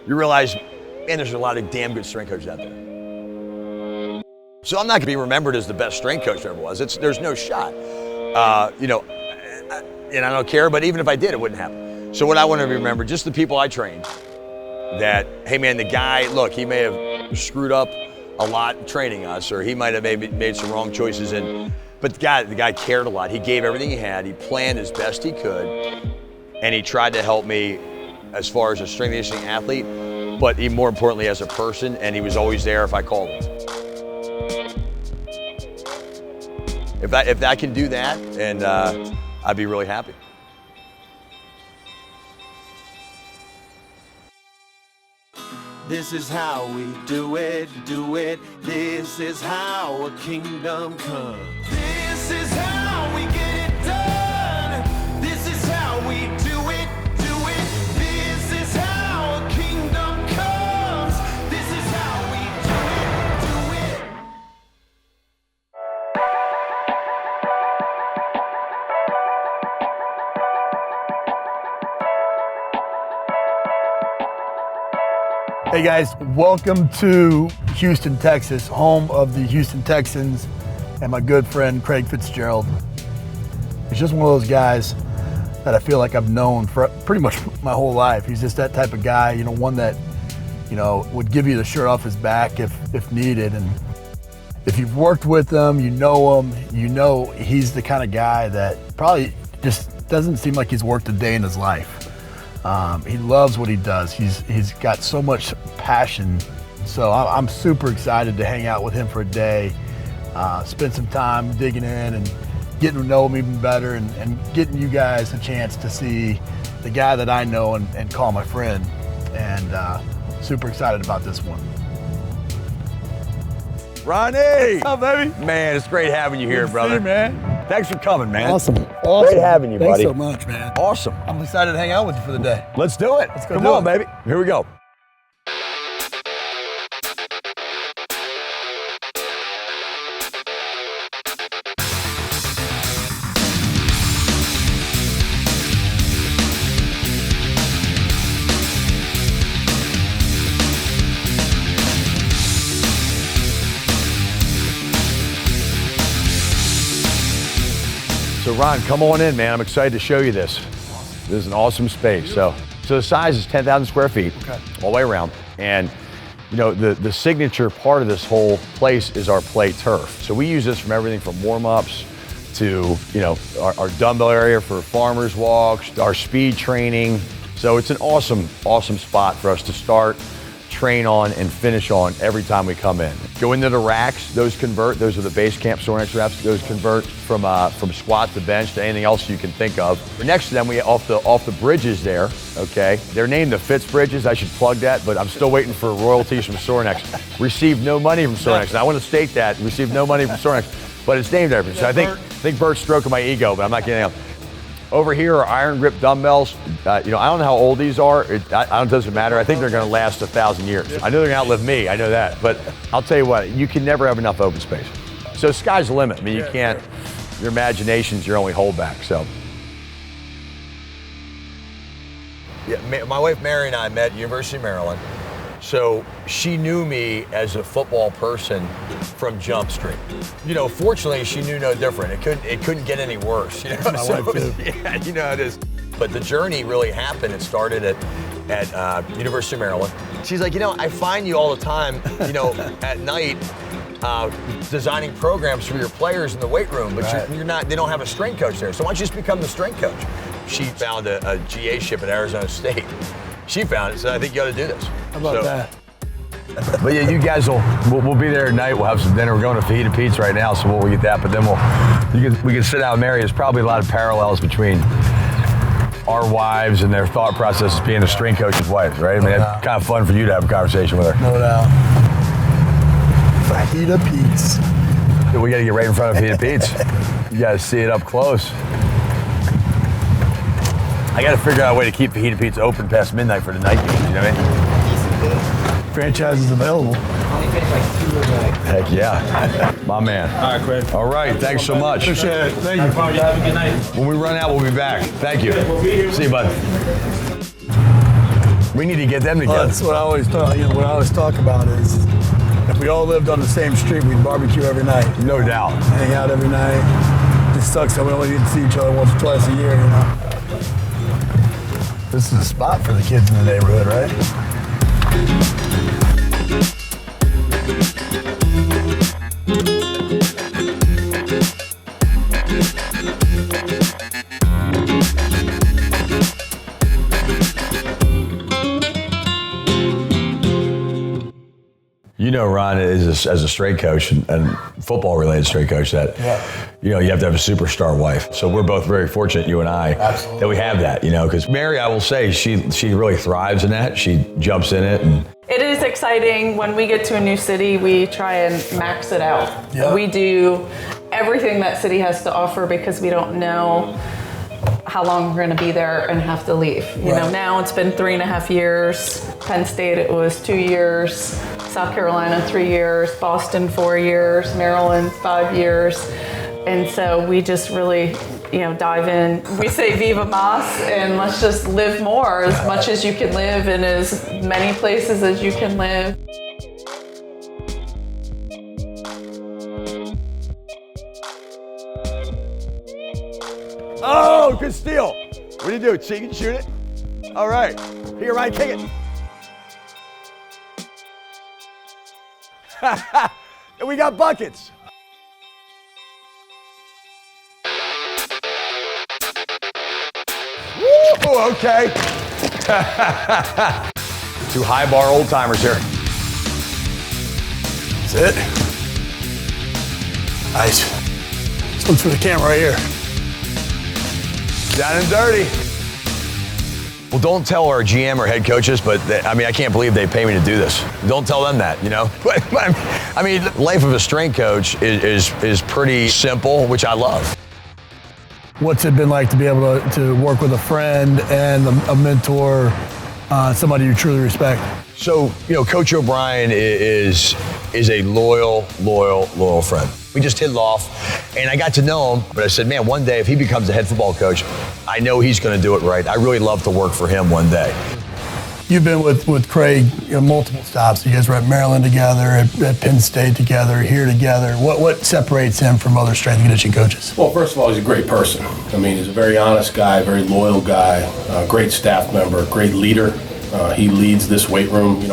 you realize, man, there's a lot of damn good strength coaches out there. So I'm not going to be remembered as the best strength coach there ever was. There's no shot. And I don't care, but even if I did, it wouldn't happen. So what I want to remember, just the people I trained, that, hey man, the guy, look, he may have screwed up a lot training us, or he might have maybe made some wrong choices, but the guy cared a lot. He gave everything he had. He planned as best he could, and he tried to help me as far as a strength and conditioning athlete, but even more importantly as a person, and he was always there if I called him. If I can do that, and I'd be really happy. This is how we do it, do it. This is how a kingdom comes. This is how we get it done. This is how we do it, do it. This is how a kingdom comes. This is how we do it, do it. Hey guys, welcome to Houston, Texas, home of the Houston Texans and my good friend Craig Fitzgerald. He's just one of those guys that I feel like I've known for pretty much my whole life. He's just that type of guy, one that, would give you the shirt off his back if needed. And if you've worked with him, you know him, he's the kind of guy that probably just doesn't seem like he's worked a day in his life. He loves what he does. He's got so much passion. So I'm super excited to hang out with him for a day, spend some time digging in and getting to know him even better, and getting you guys a chance to see the guy that I know and call my friend. And super excited about this one. Ronnie! What's up, baby? Man, it's great having you here, brother. See you, man. Thanks for coming, man. Awesome. Great having you, buddy. Thanks so much, man. Awesome. I'm excited to hang out with you for the day. Let's do it. Let's go. Come on, baby. Here we go. So Ron, come on in, man. I'm excited to show you this. This is an awesome space. So the size is 10,000 square feet, okay, all the way around. And the signature part of this whole place is our play turf. So we use this from everything from warm-ups to our dumbbell area for farmers walks, our speed training. So it's an awesome spot for us to start, train on, and finish on every time we come in. Go into the racks, those convert, those are the base camp Sorenex reps, those convert from squat to bench to anything else you can think of. Next to them, we off the bridges there, okay? They're named the Fitz bridges, I should plug that, but I'm still waiting for royalties from Sorenex. Received no money from Sorenex, and I want to state that, received no money from Sorenex, but it's named after me. So I think Bert's stroking my ego, but I'm not getting out. Over here are iron grip dumbbells. I don't know how old these are. It doesn't matter. I think they're going to last 1,000 years. I know they're going to outlive me. I know that. But I'll tell you what, you can never have enough open space. So sky's the limit. I mean, you can't. Your imagination's your only holdback. So. Yeah, my wife Mary and I met at University of Maryland. So she knew me as a football person from Jump Street. Fortunately, she knew no different. It couldn't get any worse. My wife too. Yeah, you know how it is. But the journey really happened. It started at University of Maryland. She's like, I find you all the time, at night, designing programs for your players in the weight room, but right, you're not. They don't have a strength coach there. So why don't you just become the strength coach? She found a GA ship at Arizona State. She found it, so I think you ought to do this. How about that? But yeah, you guys we'll be there tonight. We'll have some dinner. We're going to Fajita Pete's right now, so we'll get that. But then we can sit down with Mary. There's probably a lot of parallels between our wives and their thought process as being a strength coach's wife, right? I mean, that's kind of fun for you to have a conversation with her. No doubt. Fajita Pete's. We got to get right in front of Fajita Pete's. You got to see it up close. I got to figure out a way to keep Fajita Pete's open past midnight for the night games, you know what I mean? Franchise is available. Heck yeah. My man. All right, Craig. All right, thanks so much. Appreciate it. Thank you. You have a good night. When we run out, we'll be back. Thank you. See you, bud. We need to get them together. Well, that's what I always talk. What I always talk about is if we all lived on the same street, we'd barbecue every night. No doubt. Hang out every night. It just sucks that we only get to see each other once or twice a year. This is a spot for the kids in the neighborhood, right? You know, Ron, as a strength coach and football-related strength coach, that you have to have a superstar wife. So we're both very fortunate, you and I, that we have that. Because Mary, I will say, she really thrives in that. She jumps in it, and it is exciting. When we get to a new city, we try and max it out. Yep. We do everything that city has to offer because we don't know how long we're going to be there and have to leave. You know, now it's been 3.5 years. Penn State, it was 2 years. South Carolina, 3 years. Boston, 4 years. Maryland, 5 years. And so we just really, dive in. We say Viva Mas, and let's just live more, as much as you can live in as many places as you can live. oh, good steal. What do you do? So you can shoot it? All right. Here, Ryan, kick it. And we got buckets. Woo, okay. Two high bar old timers here. That's it. Nice. Let's look for the camera right here. Down and dirty. Well, don't tell our GM or head coaches, but I can't believe they pay me to do this. Don't tell them that, life of a strength coach is pretty simple, which I love. What's it been like to be able to work with a friend and a mentor, somebody you truly respect? So, Coach O'Brien is a loyal friend. We just hit it off, and I got to know him, but I said, man, one day if he becomes the head football coach, I know he's going to do it right. I really love to work for him one day. You've been with Craig multiple stops. You guys were at Maryland together, at Penn State together, here together. What separates him from other strength and conditioning coaches? Well, first of all, he's a great person. He's a very honest guy, very loyal guy, great staff member, great leader. He leads this weight room.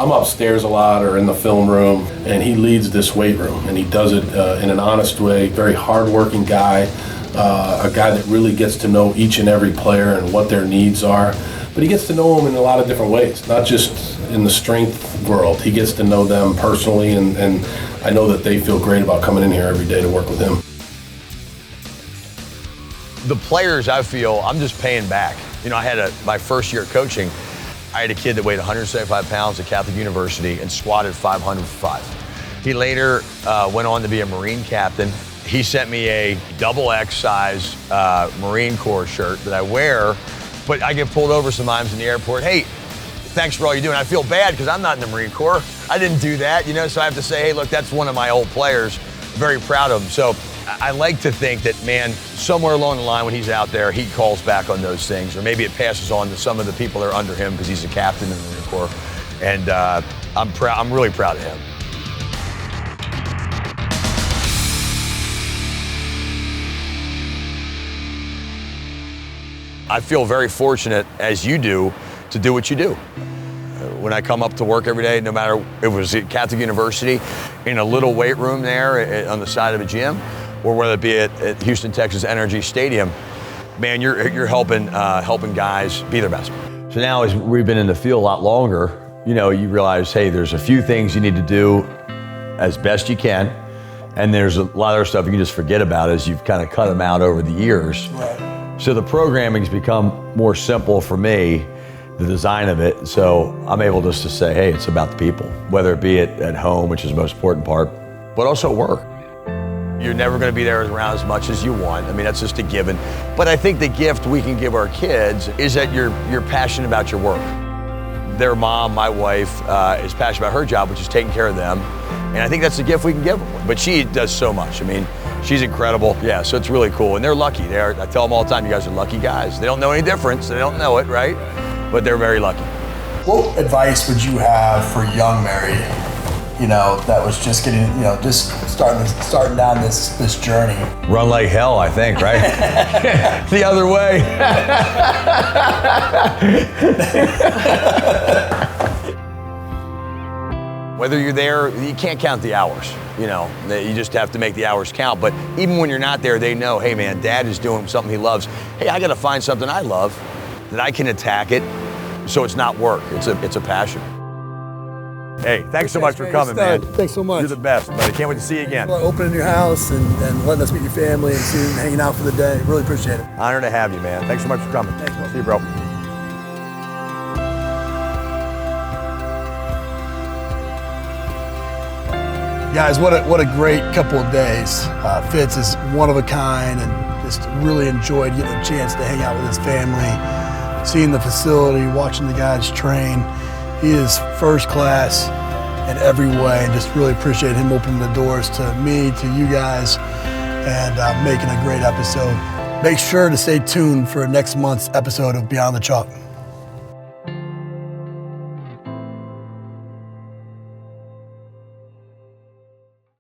I'm upstairs a lot or in the film room, and he leads this weight room, and he does it in an honest way. Very hardworking guy, a guy that really gets to know each and every player and what their needs are. But he gets to know them in a lot of different ways, not just in the strength world. He gets to know them personally, and I know that they feel great about coming in here every day to work with him. The players, I feel, I'm just paying back. I had my first year coaching, I had a kid that weighed 175 pounds at Catholic University and squatted 505. He later went on to be a Marine captain. He sent me a XX size Marine Corps shirt that I wear, but I get pulled over sometimes in the airport. Hey, thanks for all you're doing. I feel bad because I'm not in the Marine Corps. I didn't do that, so I have to say, hey, look, that's one of my old players. Very proud of him. So I like to think that, man, somewhere along the line when he's out there, he calls back on those things, or maybe it passes on to some of the people that are under him because he's a captain in the Marine Corps. And I'm really proud of him. I feel very fortunate, as you do, to do what you do. When I come up to work every day, no matter if it was at Catholic University, in a little weight room there on the side of a gym, or whether it be at Houston, Texas Energy Stadium, man, you're helping guys be their best. So now, as we've been in the field a lot longer, you realize, hey, there's a few things you need to do as best you can, and there's a lot of other stuff you can just forget about as you've kind of cut them out over the years. Right. So the programming has become more simple for me, the design of it. So I'm able just to say, hey, it's about the people, whether it be at home, which is the most important part, but also at work. You're never going to be there around as much as you want. That's just a given. But I think the gift we can give our kids is that you're passionate about your work. Their mom, my wife, is passionate about her job, which is taking care of them. And I think that's the gift we can give them. But she does so much. She's incredible. Yeah, so it's really cool. And they're lucky. I tell them all the time, you guys are lucky guys. They don't know any difference. They don't know it, right? But they're very lucky. What advice would you have for young Mary, that was just getting, just starting down this journey? Run like hell, I think, right? The other way. Whether you're there, you can't count the hours. You just have to make the hours count. But even when you're not there, they know, hey man, Dad is doing something he loves. Hey, I got to find something I love that I can attack it, so it's not work. It's a passion. Hey, thanks so much for coming, man. Thanks so much. You're the best, buddy. Can't wait to see you again. For opening your house and letting us meet your family and hanging out for the day. Really appreciate it. Honor to have you, man. Thanks so much for coming. Thanks, man. See you, bro. Guys, what a great couple of days. Fitz is one of a kind and just really enjoyed getting a chance to hang out with his family, seeing the facility, watching the guys train. He is first class in every way and just really appreciate him opening the doors to me, to you guys, and making a great episode. Make sure to stay tuned for next month's episode of Beyond the Chalk.